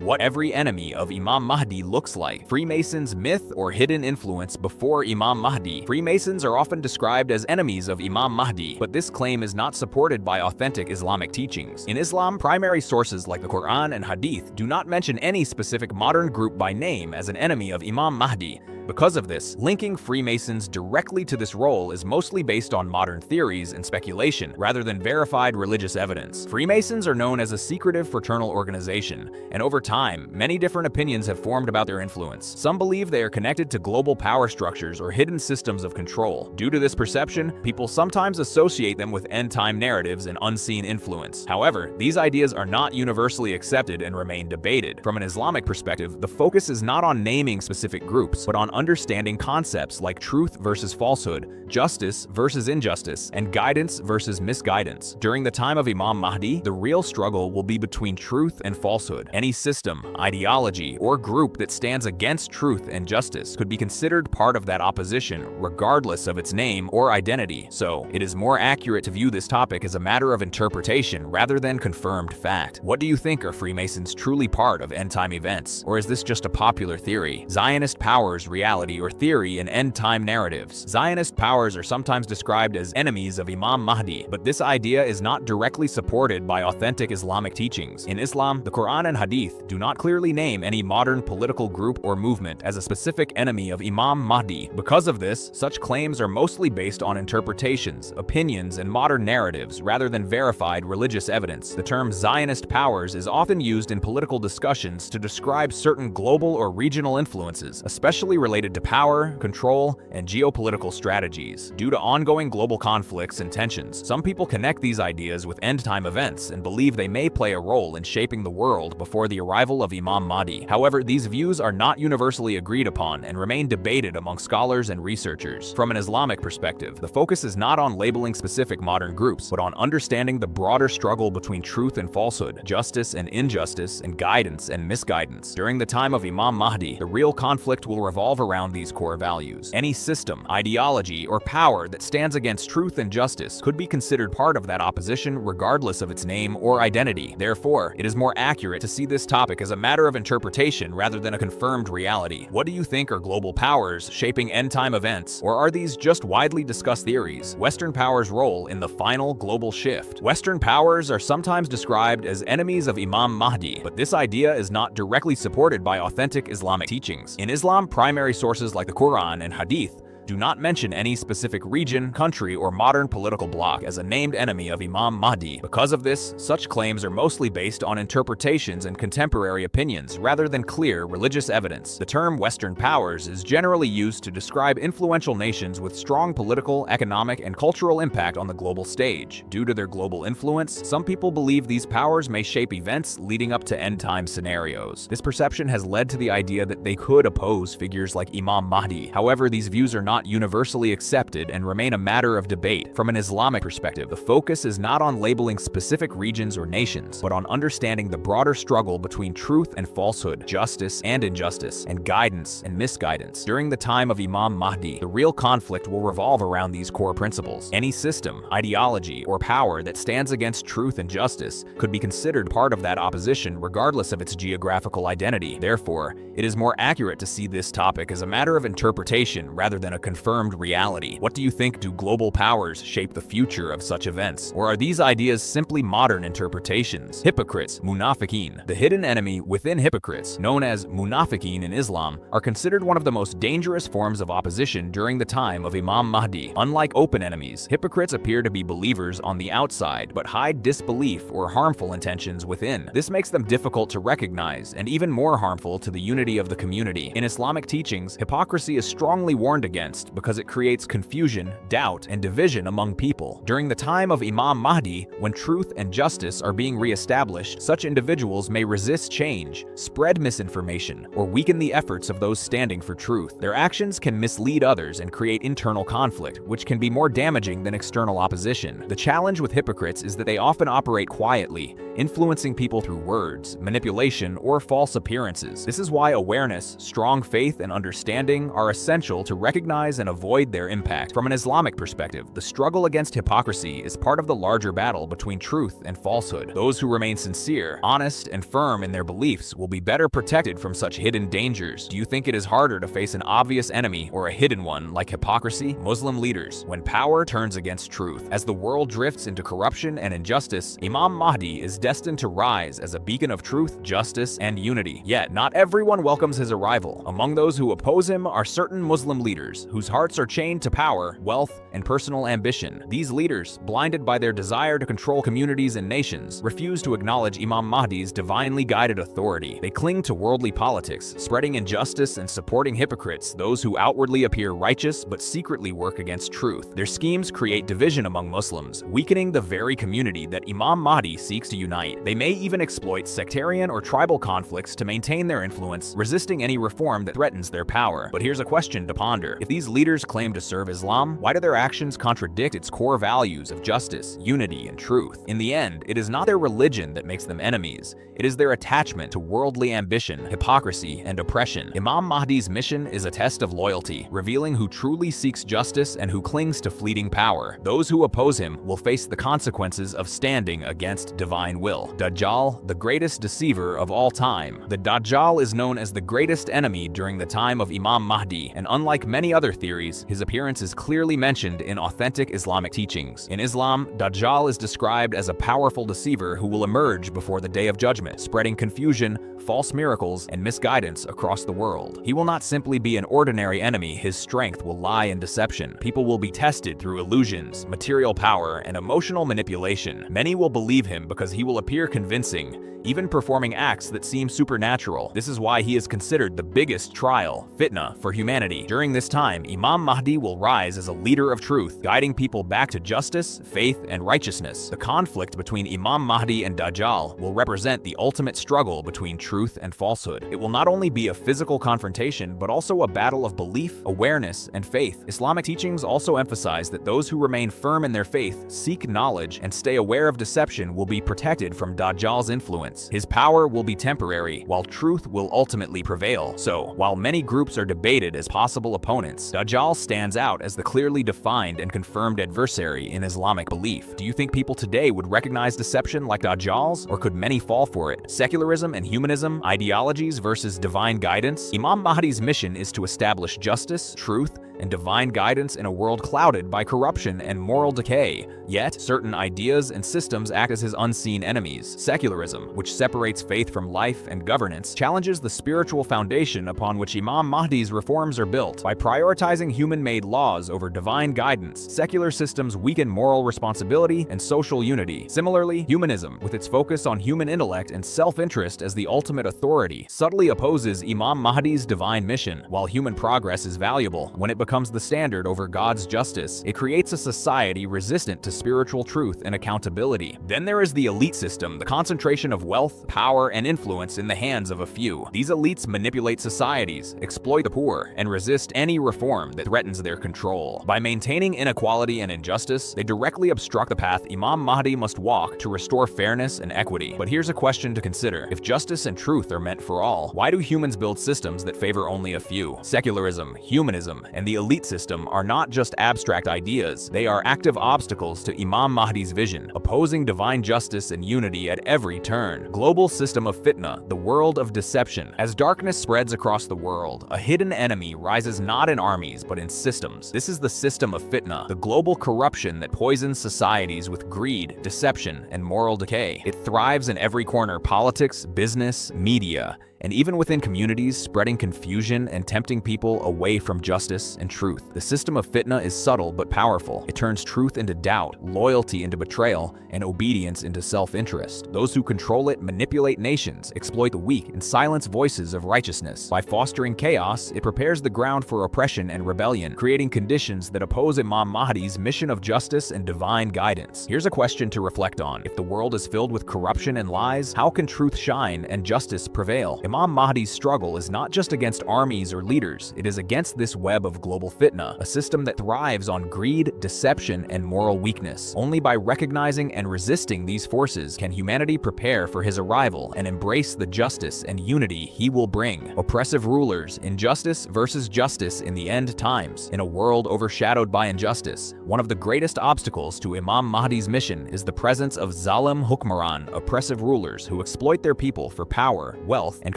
What every enemy of Imam Mahdi looks like. Freemasons' myth or hidden influence before Imam Mahdi. Freemasons are often described as enemies of Imam Mahdi, but this claim is not supported by authentic Islamic teachings. In Islam, primary sources like the Quran and Hadith do not mention any specific modern group by name as an enemy of Imam Mahdi. Because of this, linking Freemasons directly to this role is mostly based on modern theories and speculation, rather than verified religious evidence. Freemasons are known as a secretive fraternal organization, and over time, many different opinions have formed about their influence. Some believe they are connected to global power structures or hidden systems of control. Due to this perception, people sometimes associate them with end-time narratives and unseen influence. However, these ideas are not universally accepted and remain debated. From an Islamic perspective, the focus is not on naming specific groups, but on understanding concepts like truth versus falsehood, justice versus injustice, and guidance versus misguidance. During the time of Imam Mahdi, the real struggle will be between truth and falsehood. Any system, ideology, or group that stands against truth and justice could be considered part of that opposition, regardless of its name or identity. So, it is more accurate to view this topic as a matter of interpretation rather than confirmed fact. What do you think? Are Freemasons truly part of end-time events? Or is this just a popular theory? Zionist powers, reality or theory in end-time narratives. Zionist powers are sometimes described as enemies of Imam Mahdi, but this idea is not directly supported by authentic Islamic teachings. In Islam, the Quran and Hadith do not clearly name any modern political group or movement as a specific enemy of Imam Mahdi. Because of this, such claims are mostly based on interpretations, opinions, and modern narratives rather than verified religious evidence. The term Zionist powers is often used in political discussions to describe certain global or regional influences, especially related to power, control, and geopolitical strategies. Due to ongoing global conflicts and tensions, some people connect these ideas with end-time events and believe they may play a role in shaping the world before the arrival of Imam Mahdi. However, these views are not universally agreed upon and remain debated among scholars and researchers. From an Islamic perspective, the focus is not on labeling specific modern groups, but on understanding the broader struggle between truth and falsehood, justice and injustice, and guidance and misguidance. During the time of Imam Mahdi, the real conflict will revolve around these core values. Any system, ideology, or power that stands against truth and justice could be considered part of that opposition regardless of its name or identity. Therefore, it is more accurate to see this topic as a matter of interpretation rather than a confirmed reality. What do you think are global powers shaping end-time events, or are these just widely discussed theories? Western powers' role in the final global shift. Western powers are sometimes described as enemies of Imam Mahdi, but this idea is not directly supported by authentic Islamic teachings. In Islam, primary sources like the Quran and Hadith do not mention any specific region, country, or modern political bloc as a named enemy of Imam Mahdi. Because of this, such claims are mostly based on interpretations and contemporary opinions rather than clear religious evidence. The term Western powers is generally used to describe influential nations with strong political, economic, and cultural impact on the global stage. Due to their global influence, some people believe these powers may shape events leading up to end-time scenarios. This perception has led to the idea that they could oppose figures like Imam Mahdi. However, these views are not universally accepted and remain a matter of debate. From an Islamic perspective, the focus is not on labeling specific regions or nations, but on understanding the broader struggle between truth and falsehood, justice and injustice, and guidance and misguidance. During the time of Imam Mahdi, the real conflict will revolve around these core principles. Any system, ideology, or power that stands against truth and justice could be considered part of that opposition regardless of its geographical identity. Therefore, it is more accurate to see this topic as a matter of interpretation rather than a confirmed reality. What do you think? Do global powers shape the future of such events? Or are these ideas simply modern interpretations? Hypocrites, munafiqeen. The hidden enemy within hypocrites, known as munafiqeen in Islam, are considered one of the most dangerous forms of opposition during the time of Imam Mahdi. Unlike open enemies, hypocrites appear to be believers on the outside, but hide disbelief or harmful intentions within. This makes them difficult to recognize and even more harmful to the unity of the community. In Islamic teachings, hypocrisy is strongly warned against because it creates confusion, doubt, and division among people. During the time of Imam Mahdi, when truth and justice are being re-established, such individuals may resist change, spread misinformation, or weaken the efforts of those standing for truth. Their actions can mislead others and create internal conflict, which can be more damaging than external opposition. The challenge with hypocrites is that they often operate quietly, influencing people through words, manipulation, or false appearances. This is why awareness, strong faith, and understanding are essential to recognize minimize and avoid their impact. From an Islamic perspective, the struggle against hypocrisy is part of the larger battle between truth and falsehood. Those who remain sincere, honest, and firm in their beliefs will be better protected from such hidden dangers. Do you think it is harder to face an obvious enemy or a hidden one like hypocrisy? Muslim leaders, when power turns against truth. As the world drifts into corruption and injustice, Imam Mahdi is destined to rise as a beacon of truth, justice, and unity. Yet, not everyone welcomes his arrival. Among those who oppose him are certain Muslim leaders whose hearts are chained to power, wealth, and personal ambition. These leaders, blinded by their desire to control communities and nations, refuse to acknowledge Imam Mahdi's divinely guided authority. They cling to worldly politics, spreading injustice and supporting hypocrites, those who outwardly appear righteous but secretly work against truth. Their schemes create division among Muslims, weakening the very community that Imam Mahdi seeks to unite. They may even exploit sectarian or tribal conflicts to maintain their influence, resisting any reform that threatens their power. But here's a question to ponder. If these leaders claim to serve Islam, why do their actions contradict its core values of justice, unity, and truth? In the end, it is not their religion that makes them enemies. It is their attachment to worldly ambition, hypocrisy, and oppression. Imam Mahdi's mission is a test of loyalty, revealing who truly seeks justice and who clings to fleeting power. Those who oppose him will face the consequences of standing against divine will. Dajjal, the greatest deceiver of all time. The Dajjal is known as the greatest enemy during the time of Imam Mahdi, and unlike many other theories, his appearance is clearly mentioned in authentic Islamic teachings. In Islam, Dajjal is described as a powerful deceiver who will emerge before the Day of Judgment, spreading confusion, false miracles, and misguidance across the world. He will not simply be an ordinary enemy, his strength will lie in deception. People will be tested through illusions, material power, and emotional manipulation. Many will believe him because he will appear convincing, even performing acts that seem supernatural. This is why he is considered the biggest trial, fitna, for humanity. During this time, Imam Mahdi will rise as a leader of truth, guiding people back to justice, faith, and righteousness. The conflict between Imam Mahdi and Dajjal will represent the ultimate struggle between truth and falsehood. It will not only be a physical confrontation, but also a battle of belief, awareness, and faith. Islamic teachings also emphasize that those who remain firm in their faith, seek knowledge, and stay aware of deception will be protected from Dajjal's influence. His power will be temporary, while truth will ultimately prevail. So, while many groups are debated as possible opponents, Dajjal stands out as the clearly defined and confirmed adversary in Islamic belief. Do you think people today would recognize deception like Dajjal's, or could many fall for it? Secularism and humanism, ideologies versus divine guidance? Imam Mahdi's mission is to establish justice, truth, and divine guidance in a world clouded by corruption and moral decay. Yet, certain ideas and systems act as his unseen enemies. Secularism, which separates faith from life and governance, challenges the spiritual foundation upon which Imam Mahdi's reforms are built. By prioritizing human-made laws over divine guidance, secular systems weaken moral responsibility and social unity. Similarly, humanism, with its focus on human intellect and self-interest as the ultimate authority, subtly opposes Imam Mahdi's divine mission. While human progress is valuable, when it becomes the standard over God's justice, it creates a society resistant to spiritual truth and accountability. Then there is the elite system, the concentration of wealth, power, and influence in the hands of a few. These elites manipulate societies, exploit the poor, and resist any reform that threatens their control. By maintaining inequality and injustice, they directly obstruct the path Imam Mahdi must walk to restore fairness and equity. But here's a question to consider. If justice and truth are meant for all, why do humans build systems that favor only a few? Secularism, humanism, and the elite system are not just abstract ideas, they are active obstacles to Imam Mahdi's vision, opposing divine justice and unity at every turn. Global system of fitna, the world of deception. As darkness spreads across the world, a hidden enemy rises not in armies but in systems. This is the system of fitna, the global corruption that poisons societies with greed, deception, and moral decay. It thrives in every corner: politics, business, media, and even within communities, spreading confusion and tempting people away from justice and truth. The system of fitna is subtle but powerful. It turns truth into doubt, loyalty into betrayal, and obedience into self-interest. Those who control it manipulate nations, exploit the weak, and silence voices of righteousness. By fostering chaos, it prepares the ground for oppression and rebellion, creating conditions that oppose Imam Mahdi's mission of justice and divine guidance. Here's a question to reflect on. If the world is filled with corruption and lies, how can truth shine and justice prevail? Imam Mahdi's struggle is not just against armies or leaders, it is against this web of global fitna, a system that thrives on greed, deception, and moral weakness. Only by recognizing and resisting these forces can humanity prepare for his arrival and embrace the justice and unity he will bring. Oppressive rulers, injustice versus justice in the end times. In a world overshadowed by injustice, one of the greatest obstacles to Imam Mahdi's mission is the presence of zalim hukmaran, oppressive rulers who exploit their people for power, wealth, and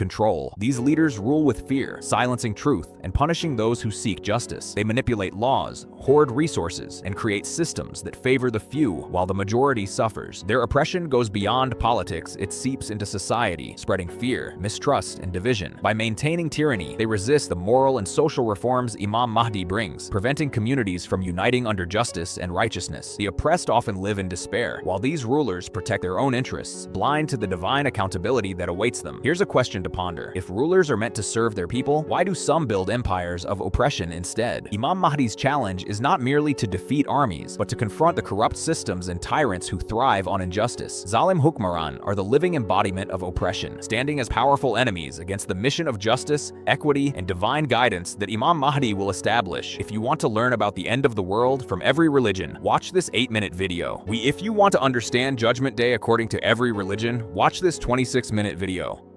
control. These leaders rule with fear, silencing truth and punishing those who seek justice. They manipulate laws, hoard resources, and create systems that favor the few while the majority suffers. Their oppression goes beyond politics, it seeps into society, spreading fear, mistrust, and division. By maintaining tyranny, they resist the moral and social reforms Imam Mahdi brings, preventing communities from uniting under justice and righteousness. The oppressed often live in despair, while these rulers protect their own interests, blind to the divine accountability that awaits them. Here's a question to ponder. If rulers are meant to serve their people, why do some build empires of oppression instead? Imam Mahdi's challenge is not merely to defeat armies, but to confront the corrupt systems and tyrants who thrive on injustice. Zalim hukmaran are the living embodiment of oppression, standing as powerful enemies against the mission of justice, equity, and divine guidance that Imam Mahdi will establish. If you want to learn about the end of the world from every religion, watch this 8-minute video. If you want to understand Judgment Day according to every religion, watch this 26-minute video.